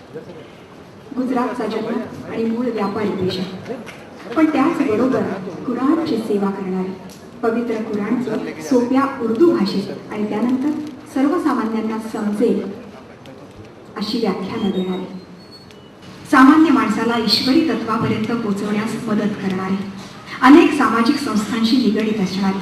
गुजरातचा जन्म आणि मूळ व्यापारी पेशा, पण त्याचबरोबर कुराणची सेवा करणारे, पवित्र कुराणचं सोप्या उर्दू भाषेत आणि त्यानंतर सर्वसामान्यांना समजेल अशी व्याख्यानं देणारे, सामान्य माणसाला ईश्वरी तत्वापर्यंत पोहोचवण्यास मदत करणारे, अनेक सामाजिक संस्थांशी निगडीत असणारे,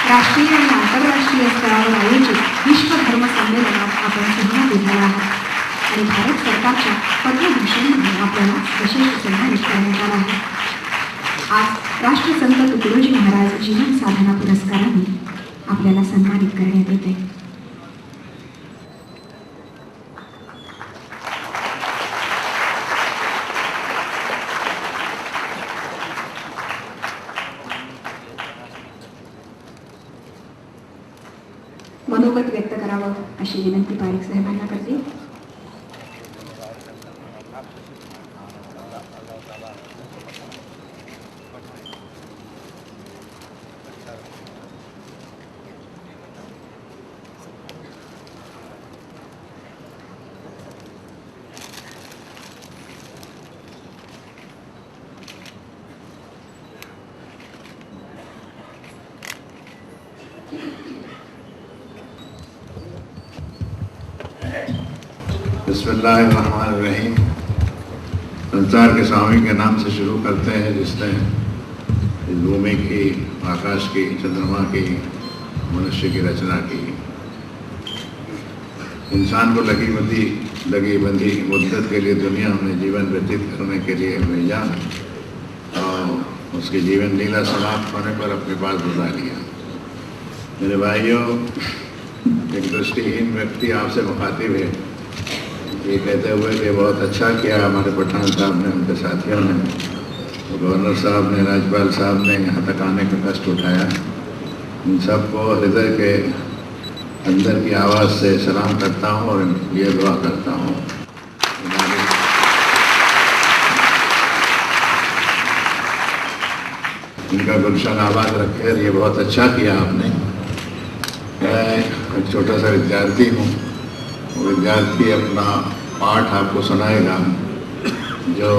राष्ट्रीय आणि आंतरराष्ट्रीय स्तरावर आयोजित विश्व धर्म संमेलनात आपण सहभागी झाला आहात आणि भारत सरकारच्या पद्मभूषणमध्ये आपल्याला विशेष सन्मानित करण्यात आला आहे. आज राष्ट्रसंत तुकडोजी महाराज जीवन साधना पुरस्काराने आपल्याला सन्मानित करण्यात येते. मनोगत व्यक्त करावं अशी विनंती पारिक साहेबांना करते. बिस्मिल्लाहिर्रहमानिर्रहीम। संसार के स्वामी के नाम से शुरू करते हैं जिसने इस भूमि की, आकाश की, चंद्रमा की, मनुष्य की रचना की, इंसान को लगी बंधी मुद्दत के लिए दुनिया में जीवन व्यतीत करने के लिए भेजा और उसकी जीवन लीला समाप्त होने पर अपने पास बुला लिया। मेरे भाइयों, एक दृष्टिहीन व्यक्ति आपसे मुखातिब है, ये कहते हुए कि बहुत अच्छा किया हमारे पठान साहब ने, उनके साथियों ने, गवर्नर साहब ने, राज्यपाल साहब ने यहाँ तक आने का कष्ट उठाया। इन सबको हृदय के अंदर की आवाज़ से सलाम करता हूँ और ये दुआ करता हूँ इनका गुलशन आबाद रखे। ये बहुत अच्छा किया आपने। मैं एक छोटा सा विद्यार्थी हूँ, विद्यार्थी अपना पाठ आपको सुनाएगा जो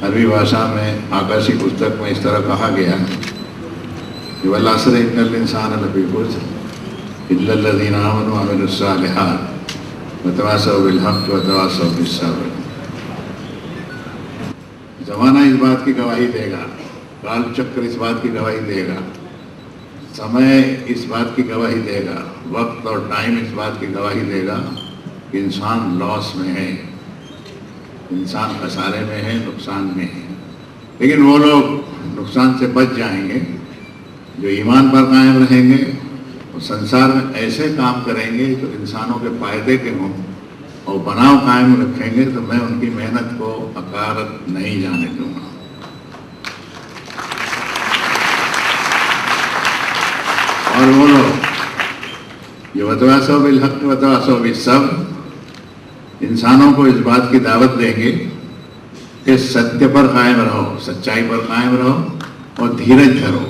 अरबी भाषा में आकाशी पुस्तक में इस तरह कहा गया कि वल असर इन्नल इंसान लफी खुस्र इल्ला लज़ीना आमनू व अमिलुस सालिहात व तवासौ बिल हक़ व तवासौ बिस सब्र। ज़माना इस बात की गवाही देगा, काल चक्र इस बात की गवाही देगा, समय इस बात की गवाही देगा, वक्त और टाइम इस बात की गवाही देगा कि इंसान लॉस में है, इंसान खसारे में है, नुकसान में है। लेकिन वो लोग नुकसान से बच जाएंगे जो ईमान पर कायम रहेंगे और संसार में ऐसे काम करेंगे जो इंसानों के फायदे के हों और बनाव कायम रखेंगे, तो मैं उनकी मेहनत को अकारत नहीं जाने दूंगा। और वो लोग जो वतवासौ बिल हक़ वतवासौ बिस सब्र, इंसानों को इस बात की दावत देंगे कि सत्य पर कायम रहो, सच्चाई पर कायम रहो और धीरज धरो,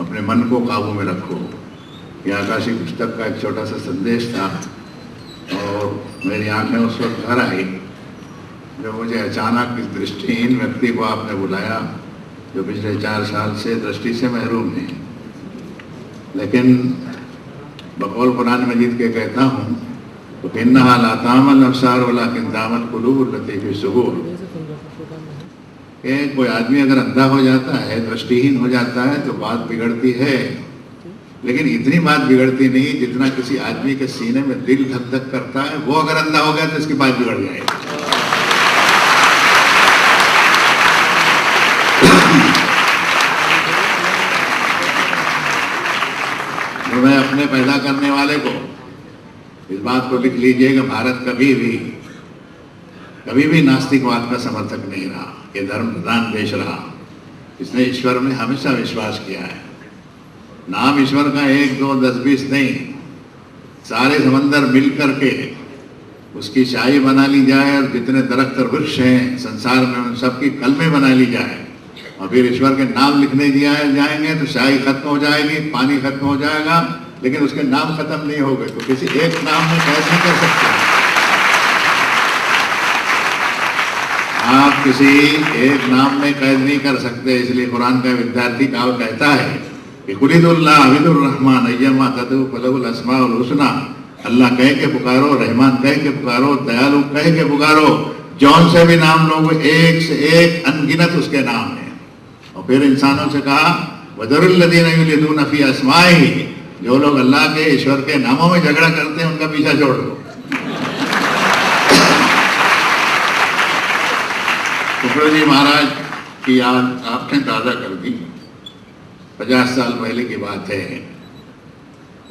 अपने मन को काबू में रखो। ये आकाशी पुस्तक का एक छोटा सा संदेश था और मेरी आंखें उस वक्त भर आई जब मुझे अचानक इस दृष्टिहीन व्यक्ति को आपने बुलाया जो पिछले 4 साल से दृष्टि से महरूम है। लेकिन बकौल कुरान मजीद के कहता हूँ तो इन्नहा ला तामल अब्सार वलाकिन तामल कुलूब लती फी सुदूर। कोई आदमी अगर अंधा हो जाता है, दृष्टिहीन हो जाता है तो बात बिगड़ती है, लेकिन इतनी बात बिगड़ती नहीं जितना किसी आदमी के सीने में दिल धक धक करता है। वो अगर अंधा हो गया तो इसकी बात बिगड़ जाएगी। तो मैं अपने पैदा करने वाले को इस बात को लिख लीजिएगा, भारत कभी भी नास्तिकवाद का समर्थक नहीं रहा। ये धर्म प्रधान देश रहा, इसने ईश्वर में हमेशा विश्वास किया है। नाम ईश्वर का 1, 2, 10, 20 नहीं, सारे समंदर मिल करके उसकी शाही बना ली जाए और जितने दरख्त और वृक्ष हैं संसार में उन सबकी कलमे बना ली जाए और फिर ईश्वर के नाम लिखने जाएंगे तो शाही खत्म हो जाएगी, पानी खत्म हो जाएगा, लेकिन उसके नाम खत्म नहीं हो गए तो किसी एक नाम में कैद नहीं कर सकते। आप किसी एक नाम में कैद नहीं कर सकते। इसलिए कुरान का विद्यार्थी का कहता है कि कुलिदुल्लाह अबिदुर रहमान अय्यमा तदउ फलहुल अस्माउल हुस्ना। अल्लाह कह के पुकारो, रहमान कह के पुकारो, दयालु कह के पुकारो, जौन से भी नाम लोग एक से एक अनगिनत उसके नाम है। और फिर इंसानों से कहा वदरुल्लज़ीना युलिदूना फी अस्माइही, जो लोग अल्लाह के ईश्वर के नामों में झगड़ा करते हैं उनका पीछा छोड़ दो। शुक्र जी महाराज की याद आपने ताज़ा कर दी। 50 साल पहले की बात है।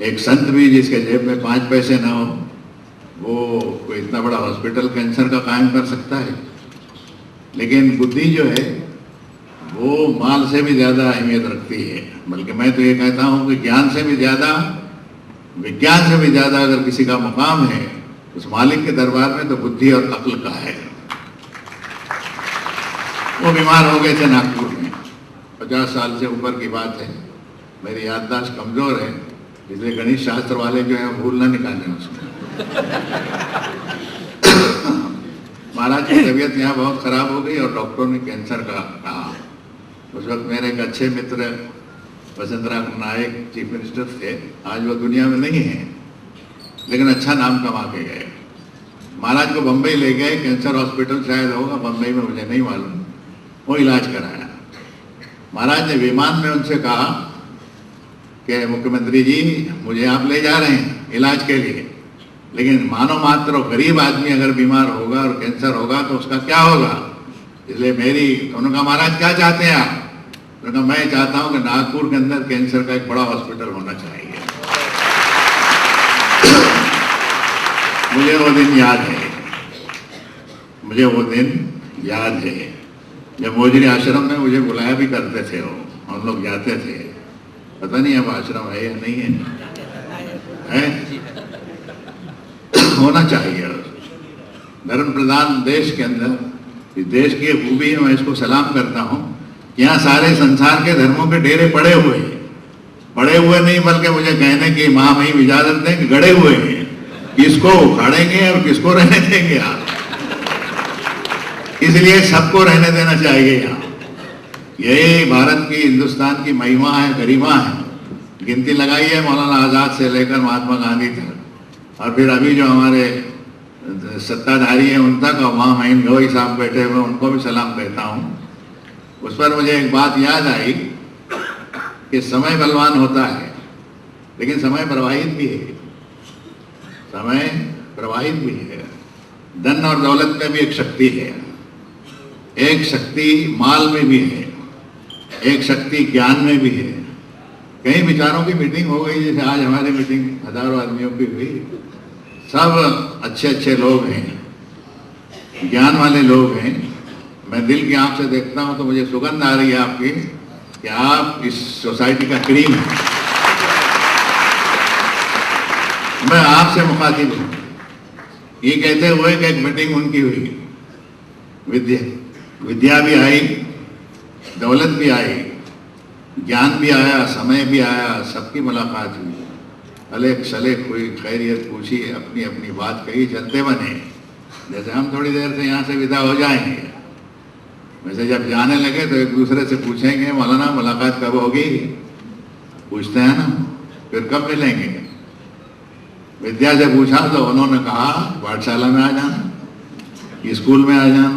एक संत भी जिसके जेब में 5 पैसे ना हो, वो कोई इतना बड़ा हॉस्पिटल कैंसर का कायम कर सकता है। लेकिन बुद्धि जो है वो माल से भी ज़्यादा अहमियत रखती है। बल्कि मैं तो ये कहता हूँ कि ज्ञान से भी ज़्यादा, विज्ञान से भी ज़्यादा अगर किसी का मुकाम है उस मालिक के दरबार में तो बुद्धि और अक्ल का है। वो बीमार हो गए थे नागपुर में, 50 साल से ऊपर की बात है। मेरी याददाश्त कमज़ोर है, इसलिए गणित शास्त्र वाले जो है भूल ना निकालें उसको। महाराज की तबीयत यहाँ बहुत ख़राब हो गई और डॉक्टरों ने कैंसर का कहा। उस वक्त मेरे एक अच्छे मित्र वसंतराव नायक चीफ मिनिस्टर थे। आज वो दुनिया में नहीं है, लेकिन अच्छा नाम कमा के गए। महाराज को बम्बई ले गए, कैंसर हॉस्पिटल शायद होगा बम्बई में, मुझे नहीं मालूम। वो इलाज कराया। महाराज ने विमान में उनसे कहा कि मुख्यमंत्री जी मुझे आप ले जा रहे हैं इलाज के लिए, लेकिन मानो मात्र गरीब आदमी अगर बीमार होगा और कैंसर होगा तो उसका क्या होगा, इसलिए मेरी। उन्होंने कहा महाराज क्या चाहते हैं आप? उन्होंने कहा मैं चाहता हूं कि नागपुर के अंदर कैंसर का एक बड़ा हॉस्पिटल होना चाहिए। मुझे वो दिन याद है, मुझे वो दिन याद है जब मोजरी आश्रम में मुझे बुलाया भी करते थे। वो हम लोग जाते थे। पता नहीं अब आश्रम है या नहीं है? होना चाहिए। धर्म प्रधान देश के अंदर, इस देश की खूबी है, मैं इसको सलाम करता हूँ। यहाँ सारे संसार के धर्मों के डेरे पड़े हुए हैं। पड़े हुए नहीं बल्कि मुझे कहने की महामहिम इजाजत दें कि गड़े हुए हैं। किसको उखाड़ेंगे और किसको रहने देंगे आप? इसलिए सबको रहने देना चाहिए यहाँ। यही भारत की, हिंदुस्तान की महिमा है, गरिमा है। गिनती लगाई है मौलाना आज़ाद से लेकर महात्मा गांधी तक, और फिर अभी जो हमारे सत्ताधारी हैं उन तक, और वहाँ महीन गवई साहब बैठे हुए उनको भी सलाम कहता हूँ। उस पर मुझे एक बात याद आई कि समय बलवान होता है, लेकिन समय प्रवाहित भी है। समय प्रवाहित भी है। धन और दौलत में भी एक शक्ति है, एक शक्ति माल में भी है, एक शक्ति ज्ञान में भी है। कई विचारों की मीटिंग हो गई, जैसे आज हमारी मीटिंग हजारों आदमियों की हुई। सब अच्छे अच्छे लोग हैं, ज्ञान वाले लोग हैं। मैं दिल की आंख से देखता हूं तो मुझे सुगंध आ रही है आपकी कि आप इस सोसाइटी का क्रीम हैं। मैं आपसे मुखातिब हूं। ये कहते हुए कि एक मीटिंग उनकी हुई, विद्या भी आई, दौलत भी आई, ज्ञान भी आया, समय भी आया, सबकी मुलाकात हुई। अलेख सलेख हुई, खैरियत पूछी, अपनी अपनी बात कही, चलते बने। जैसे हम थोड़ी देर से यहाँ से विदा हो जाएंगे, वैसे जब जाने लगे तो एक दूसरे से पूछेंगे मौलाना मुलाकात कब होगी? पूछते हैं ना, फिर कब मिलेंगे? विद्या से पूछा तो उन्होंने कहा पाठशाला में आ जाना, स्कूल में आ जाना,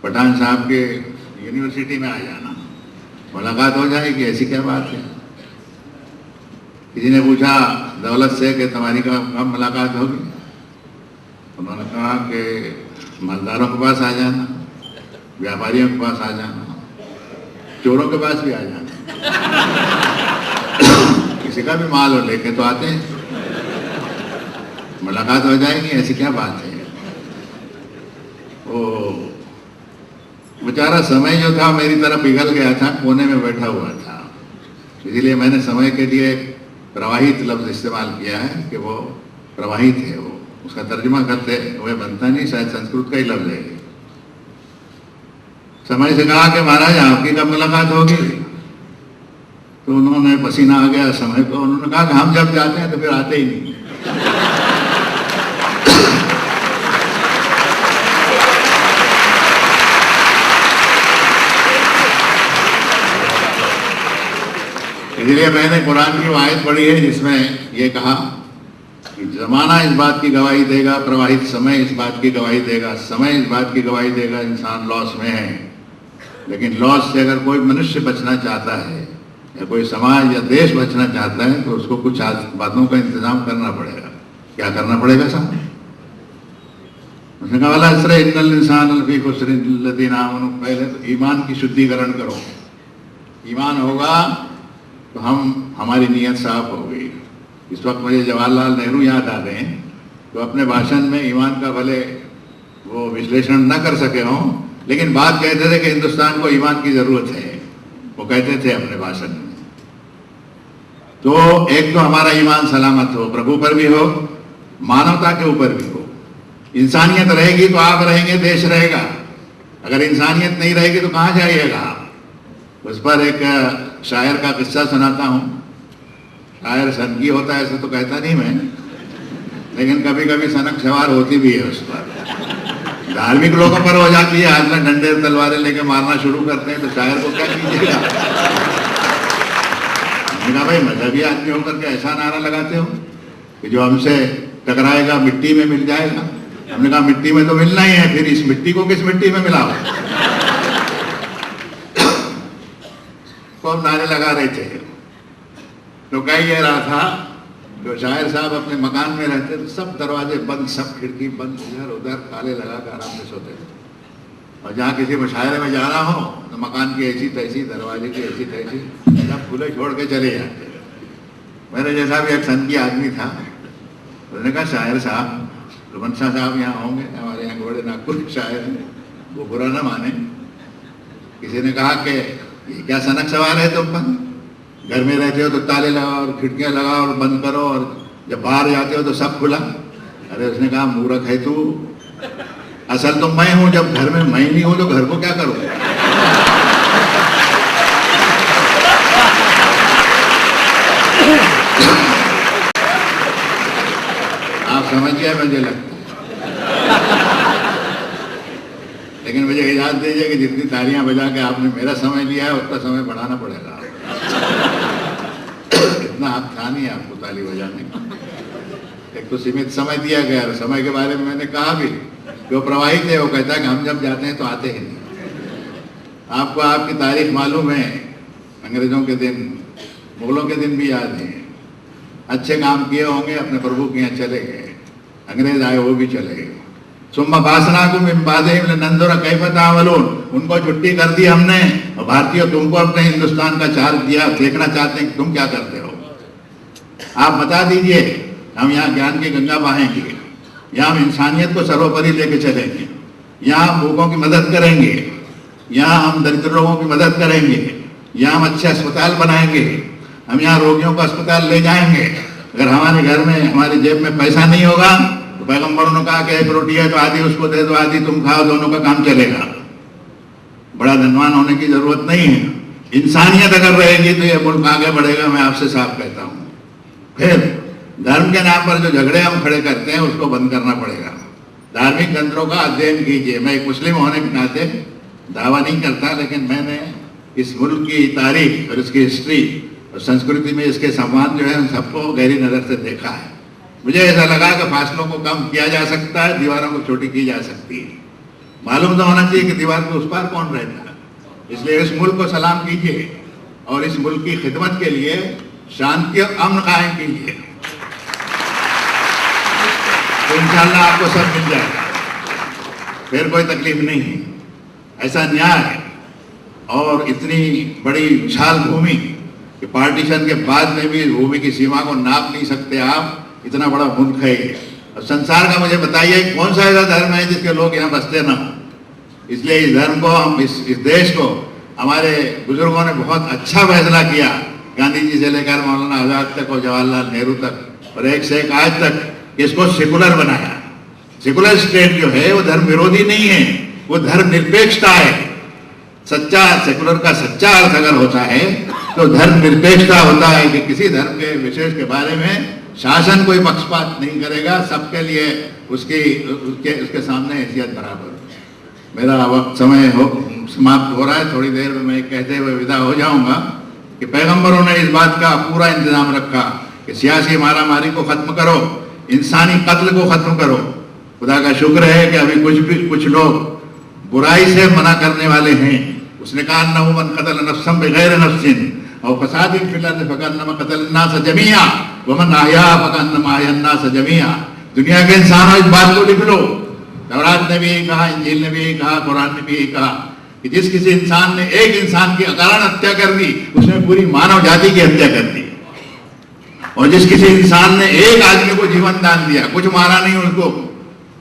पठान साहब के यूनिवर्सिटी में आ जाना, मुलाकात हो जाएगी। ऐसी क्या बात है? किसी ने पूछा दौलत से कि तुम्हारी कब मुलाकात होगी? उन्होंने कहा कि मालदारों के पास आ जाना, व्यापारियों के पास आ जाना, चोरों के पास भी आ जाना। किसी का भी माल हो लेके तो आते हैं, मुलाकात हो जाएगी। ऐसी क्या बात है? ओ बेचारा समय जो था मेरी तरफ पिघल गया था, कोने में बैठा हुआ था। इसीलिए मैंने समय के लिए प्रवाहित लफ्ज इस्तेमाल किया है कि वो प्रवाहित है। वो उसका तर्जुमा करते हुए बनता नहीं, शायद संस्कृत का ही लफ्ज है। समय से कहा कि महाराज आपकी कब मुलाकात होगी? तो उन्होंने, पसीना आ गया समय को, उन्होंने कहा कि हम जब जाते हैं तो फिर आते ही नहीं। इसलिए मैंने कुरान की आयत पढ़ी है जिसमें ये कहा कि जमाना इस बात की गवाही देगा, प्रवाहित समय इस बात की गवाही देगा, समय इस बात की गवाही देगा इंसान लॉस में है। लेकिन लॉस से अगर कोई मनुष्य बचना चाहता है या कोई समाज या देश बचना चाहता है तो उसको कुछ बातों का इंतजाम करना पड़ेगा। क्या करना पड़ेगा साहब? उसने कहा वाला इन्नल इंसान लफी खुस्र इल्ला लज़ीना आमनू, पहले तो ईमान की शुद्धिकरण करो। ईमान होगा तो हमारी नीयत साफ हो गई। इस वक्त मुझे जवाहरलाल नेहरू याद आ गए, तो अपने भाषण में ईमान का भले वो विश्लेषण न कर सके हों, लेकिन बात कहते थे कि हिंदुस्तान को ईमान की जरूरत है, वो कहते थे अपने भाषण में। तो एक तो हमारा ईमान सलामत हो, प्रभु पर भी हो, मानवता के ऊपर भी हो। इंसानियत रहेगी तो आप रहेंगे, देश रहेगा। अगर इंसानियत नहीं रहेगी तो कहाँ जाइएगा आप? उस पर एक शायर का किस्सा सुनाता हूँ। शायर सनकी होता है ऐसा तो कहता नहीं मैं, लेकिन कभी कभी सनक सवार होती भी है उस पर। धार्मिक लोगों पर हो जाती है, हाथ में डंडे तलवारें लेके मारना शुरू करते हैं, तो शायर को क्या कीजिएगा? मैंने कहा भाई मजहबी आदमी होकर के ऐसा नारा लगाते हो कि जो हमसे टकराएगा मिट्टी में मिल जाएगा। हमने कहा मिट्टी में तो मिलना ही है, फिर इस मिट्टी को किस मिट्टी में मिलाओ? तो हम नारे लगा रहे थे। तो कह ये रहा था, जो शायर साहब अपने मकान में रहते थे, सब दरवाजे बंद, सब खिड़की बंद, इधर उधर ताले लगा कर आराम से सोते थे। और जहाँ किसी मुशायरे में जाना हो तो मकान की ऐसी तैसी, दरवाजे की ऐसी तैसी, सब खुले छोड़ के चले जाते। मेरे जैसा भी एक सनकी आदमी था। उन्होंने कहा शायर साहब, रमन शाह साहब यहाँ होंगे, हमारे यहाँ बड़े नागपुर शायर हैं, वो बुरा ना माने। किसी ने कहा कि ये क्या सनक सवार है तुम पर? घर में रहते हो तो ताले लगाओ और खिड़कियां लगाओ और बंद करो, और जब बाहर जाते हो तो सब खुला। अरे उसने कहा मूर्ख है तू, असल तो मैं हूं, जब घर में मैं नहीं हूं तो घर को क्या करूं? आप समझ गए मुझे लगता है। लेकिन मुझे इजाजत दीजिए कि जितनी तालियां बजा के आपने मेरा समय लिया है उतना समय बढ़ाना पड़ेगा। इतना हक था नहीं आपको ताली बजाने का। एक तो सीमित समय दिया गया, और समय के बारे में मैंने कहा भी, जो प्रवाहित है वो कहता है कि हम जब जाते हैं तो आते ही नहीं। आपको आपकी तारीख मालूम है, अंग्रेजों के दिन, मुगलों के दिन भी याद है। अच्छे काम किए होंगे, अपने प्रभु के यहाँ चले गए, अंग्रेज आए वो भी चले गए। सुम्मा बासना को नंदोरा कैफतावलून, उनको छुट्टी कर दी हमने, और भारतीय तुमको अपने हिंदुस्तान का चार्ज दिया, देखना चाहते हैं तुम क्या करते हो। आप बता दीजिए, हम यहाँ ज्ञान की गंगा बहाएंगे, यहाँ हम इंसानियत को सर्वोपरि लेके चलेंगे, यहाँ हम भूखों की मदद करेंगे, यहाँ हम दरिद्र लोगों की मदद करेंगे, यहाँ हम अच्छे अस्पताल बनाएंगे, हम यहाँ रोगियों को अस्पताल ले जाएंगे। अगर हमारे घर में, हमारी जेब में पैसा नहीं होगा तो पैगंबरों ने कहा कि एक रोटी है तो आधी उसको दे दो, आधी तुम खाओ, दोनों का काम चलेगा। बड़ा धनवान होने की जरूरत नहीं है। इंसानियत अगर रहेगी तो ये मुल्क आगे बढ़ेगा, मैं आपसे साफ कहता हूँ। फिर धर्म के नाम पर जो झगड़े हम खड़े करते हैं उसको बंद करना पड़ेगा। धार्मिक ग्रंथों का अध्ययन कीजिए। मैं एक मुस्लिम होने के नाते दावा नहीं करता, लेकिन मैंने इस मुल्क की तारीख और इसकी हिस्ट्री और संस्कृति में इसके सम्मान जो है उन सबको गहरी नज़र से देखा है। मुझे ऐसा लगा कि फासलों को कम किया जा सकता है, दीवारों को छोटी की जा सकती है। मालूम तो होना चाहिए कि दीवार के उस पार कौन रहता है। इसलिए इस मुल्क को सलाम कीजिए और इस मुल्क की खिदमत के लिए शांति और अमन कायम कीजिए, तो इंशाअल्लाह आपको सब मिल जाएगा, फिर कोई तकलीफ नहीं है। ऐसा न्याय है और इतनी बड़ी विशाल भूमि कि पार्टीशन के बाद में भी भूमि की सीमा को नाप नहीं सकते आप, इतना बड़ा मुल्क है ये। और संसार का मुझे बताइए कौन सा ऐसा धर्म है जिसके लोग यहाँ बसते ना हो। इसलिए इस धर्म को, हम इस देश को, हमारे बुजुर्गों ने बहुत अच्छा फैसला किया, गांधी जी से लेकर मौलाना आजाद तक और जवाहरलाल नेहरू तक, और एक से एक आज तक, इसको सेकुलर बनाया। सेकुलर स्टेट जो है वो धर्म विरोधी नहीं है, वो धर्म निरपेक्षता है। सच्चा सेकुलर का सच्चा अर्थ अगर होता है तो धर्म निरपेक्षता होता है कि किसी धर्म के विशेष के बारे में शासन कोई पक्षपात नहीं करेगा, सबके लिए उसके सामने हैसियत बराबर। मेरा वक्त समय समाप्त हो रहा है, थोड़ी देर में मैं कहते हुए विदा हो जाऊंगा कि पैगंबरों ने इस बात का पूरा इंतजाम रखा कि सियासी मारामारी को खत्म करो, इंसानी कत्ल को खत्म करो। खुदा का शुक्र है कि अभी कुछ लोग बुराई से मना करने वाले हैं। उसने कहा अन्नहु मन क़तल नफ्सन बिग़ैर नफ्सिन और फ़सादिन फिल अर्ज़ि फ़कअन्नमा क़तल अन्नास जमीआ व मन अहया फ़कअन्नमा अहया अन्नास जमीआ। दुनिया के इंसानों इस बात को लिख लो, तौरात ने भी यही कहा, इंजील ने भी यही कहा, कुरान ने भी यही कहा कि जिस किसी इंसान ने एक इंसान की अकारण हत्या कर दी उसने पूरी मानव जाति की हत्या कर दी, और जिस किसी इंसान ने एक आदमी को जीवन दान दिया, कुछ मारा नहीं उसको,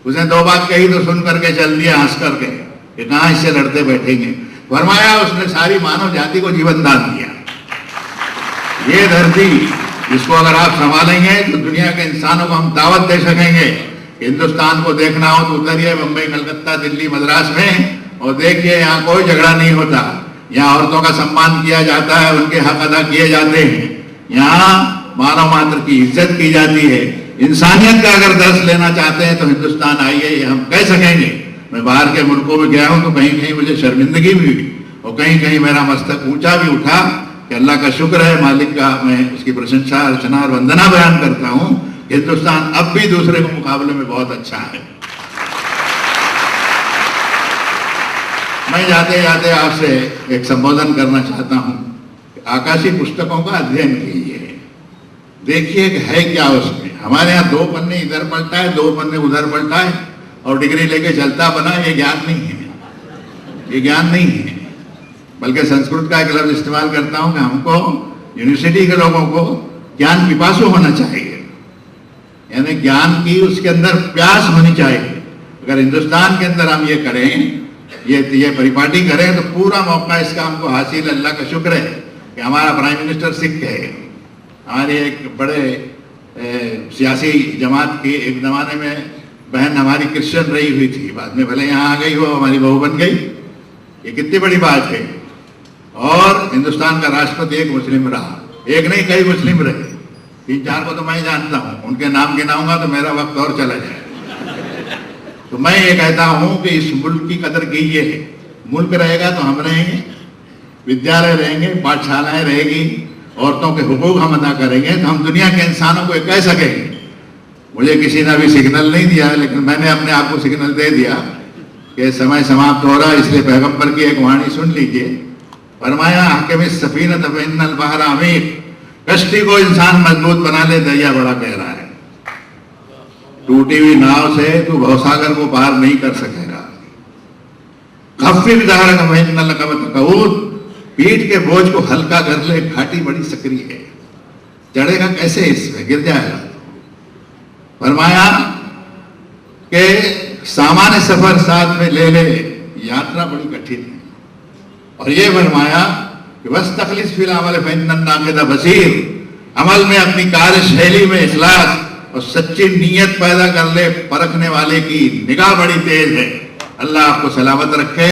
उसने दो बात कही तो सुन करके चल दिया हंस करके कि कहां इससे लड़ते बैठेंगे, फरमाया उसने सारी मानव जाति को जीवन दान दिया। ये धरती जिसको अगर आप संभालेंगे तो दुनिया के इंसानों को हम दावत दे सकेंगे। हिंदुस्तान को देखना हो तो उतरिए बम्बई, कलकत्ता, दिल्ली, मद्रास में और देखिए यहाँ कोई झगड़ा नहीं होता। यहाँ औरतों का सम्मान किया जाता है, उनके हक अदा किए जाते हैं, यहाँ मानव मात्र की इज्जत की जाती है। इंसानियत का अगर दर्श लेना चाहते हैं तो हिंदुस्तान आइए, ये हम कह सकेंगे। मैं बाहर के मुल्कों में गया हूं तो कहीं कहीं मुझे शर्मिंदगी भी हुई और कहीं कहीं मेरा मस्तक ऊंचा भी उठा कि अल्लाह का शुक्र है, मालिक का मैं उसकी प्रशंसा, अर्चना और वंदना बयान करता हूं। हिंदुस्तान अब भी दूसरे के मुकाबले में बहुत अच्छा है। मैं जाते जाते आपसे एक संबोधन करना चाहता हूं कि आकाशीय पुस्तकों का अध्ययन कीजिए, देखिए कि है क्या उसमें। हमारे यहाँ 2 पन्ने इधर पलटा है, 2 पन्ने उधर पलटा है और डिग्री लेके चलता बना। ये ज्ञान नहीं है, ये ज्ञान नहीं है। बल्कि संस्कृत का एक लफ्ज इस्तेमाल करता हूं कि हमको यूनिवर्सिटी के लोगों को ज्ञान पिपासु होना चाहिए, यानी ज्ञान की उसके अंदर प्यास होनी चाहिए। अगर हिंदुस्तान के अंदर हम ये करें, ये परिपाटी करें तो पूरा मौका इसका हमको हासिल। अल्लाह का शुक्र है कि हमारा प्राइम मिनिस्टर सिख है। हमारे एक बड़े सियासी जमात की एक जमाने में बहन हमारी क्रिश्चियन रही हुई थी, बाद में भले यहाँ आ गई हो, हमारी बहू बन गई, ये कितनी बड़ी बात है। और हिंदुस्तान का राष्ट्रपति एक मुस्लिम रहा, एक नहीं कई मुस्लिम रहे, 3-4 को तो मैं जानता हूँ, उनके नाम गिनाऊंगा तो मेरा वक्त और चला जाए। तो मैं ये कहता हूँ कि इस मुल्क की कदर कीजिए। मुल्क रहेगा तो हम रहेंगे, विद्यालय रहेंगे, पाठशालाएं रहेगी, औरतों के हुकूक हम अदा करेंगे तो हम दुनिया के इंसानों को कह सकेंगे। मुझे किसी ने अभी सिग्नल नहीं दिया, लेकिन मैंने अपने आप को सिग्नल दे दिया कि समय समाप्त हो रहा है, इसलिए पैगंबर की एक वाणी सुन लीजिए। फरमाया हक़मिस सफ़ीनत फ़इन्नल बहरा अमीक़, कश्ती को इंसान मजबूत बना ले, दरिया बड़ा गहरा है। टूटी हुई नाव से तू भवसागर को पार नहीं कर सकेगा। खफ़्फ़िफ़ ज़हरक फ़इन्न लक मतक़ऊद, पीठ के बोझ को हल्का कर ले, घाटी बड़ी सकरी है, चढ़ेगा कैसे इसमें, गिर जाएगा। फरमाया कि सामान्य सफर साथ में ले ले, यात्रा बड़ी कठिन है। और ये फरमाया कि बस तखलिस फिल अमल फ़इन्नन नाक़िद बसीर, अमल में अपनी कार्यशैली में इखलास और सच्ची नीयत पैदा कर ले, परखने वाले की निगाह बड़ी तेज है। अल्लाह आपको सलामत रखे।